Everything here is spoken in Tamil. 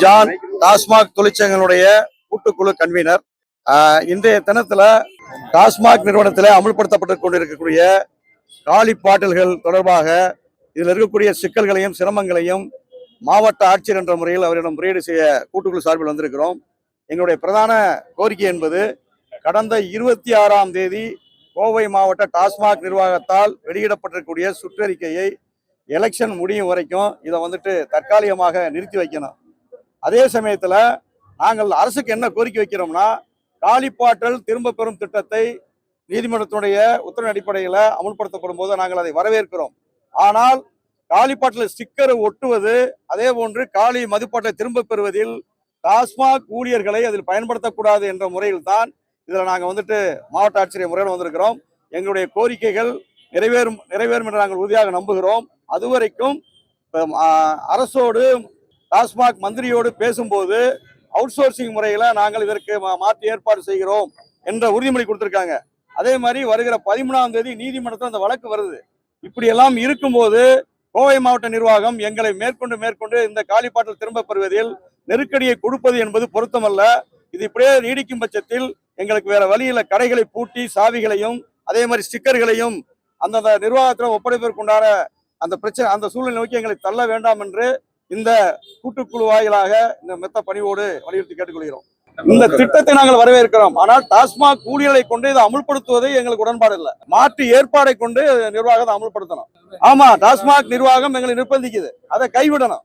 ஜான் டாஸ்மாக் தொழிற்சங்கங்களுடைய கூட்டுக்குழு கன்வீனர். இன்றைய தினத்துல டாஸ்மாக் நிறுவனத்தில் அமுல்படுத்தப்பட்டு கொண்டிருக்கக்கூடிய காலி பாட்டில்கள் தொடர்பாக இதில் இருக்கக்கூடிய சிக்கல்களையும் சிரமங்களையும் மாவட்ட ஆட்சியர் என்ற முறையில் அவரிடம் முறையீடு செய்ய கூட்டுக்குழு சார்பில் வந்திருக்கிறோம். எங்களுடைய பிரதான கோரிக்கை என்பது கடந்த 26ஆம் தேதி கோவை மாவட்ட டாஸ்மாக் நிர்வாகத்தால் வெளியிடப்பட்டிருக்கக்கூடிய சுற்றறிக்கையை எலெக்ஷன் முடியும் வரைக்கும் இதை தற்காலிகமாக நிறுத்தி வைக்கணும். அதே சமயத்தில் நாங்கள் அரசுக்கு என்ன கோரிக்கை வைக்கிறோம்னா, காலிப்பாட்டல் திரும்ப பெறும் திட்டத்தை நீதிமன்றத்தினுடைய உத்தரவின் அடிப்படையில் அமுல்படுத்தப்படும் போது நாங்கள் அதை வரவேற்கிறோம். ஆனால் காலிப்பாட்டில் ஸ்டிக்கர் ஒட்டுவது, அதே போன்று காலி மதுப்பாட்டலை திரும்ப பெறுவதில் டாஸ்மாக் ஊழியர்களை அதில் பயன்படுத்தக்கூடாது என்ற முறையில் தான் இதில் நாங்கள் மாவட்ட ஆட்சியர் முறையில் வந்திருக்கிறோம். எங்களுடைய கோரிக்கைகள் நிறைவேறும் என்று நாங்கள் உறுதியாக நம்புகிறோம். அதுவரைக்கும் அரசோடு டாஸ்மாக் மந்திரியோடு பேசும்போது அவுட் சோர்சிங் முறையில் நாங்கள் இதற்கு மாற்றி ஏற்பாடு செய்கிறோம் என்ற உறுதிமொழி கொடுத்திருக்காங்க. அதே மாதிரி வருகிற 13ஆம் தேதி நீதிமன்றத்தில் அந்த வழக்கு வருது. இப்படி எல்லாம் இருக்கும்போது கோவை மாவட்ட நிர்வாகம் எங்களை மேற்கொண்டு இந்த காலிப்பாட்டல் திரும்ப பெறுவதில் நெருக்கடியை கொடுப்பது என்பது பொருத்தமல்ல. இது இப்படியே நீடிக்கும் பட்சத்தில் எங்களுக்கு வேற வழியில கடைகளை பூட்டி சாவிகளையும் அதே மாதிரி ஸ்டிக்கர்களையும் அந்தந்த நிர்வாகத்தில் ஒப்படைப்பதற்குண்டான அந்த பிரச்சனை, அந்த சூழ்நிலை நோக்கி எங்களை தள்ள வேண்டாம் என்று இந்த கூட்டுக்குழு வாயிலாக இந்த மெத்த பணிவோடு வலியுறுத்தி கேட்டுக்கொள்கிறோம். இந்த திட்டத்தை நாங்கள் வரவேற்கிறோம். ஆனால் டாஸ்மாக் ஊழியர்களை கொண்டு இதை அமுல்படுத்துவதை எங்களுக்கு உடன்பாடு இல்லை. மாற்று ஏற்பாடை கொண்டு நிர்வாகத்தை அமுல்படுத்தணும். ஆமா, டாஸ்மாக் நிர்வாகம் எங்களை நிர்பந்திக்குது, அதை கைவிடணும்.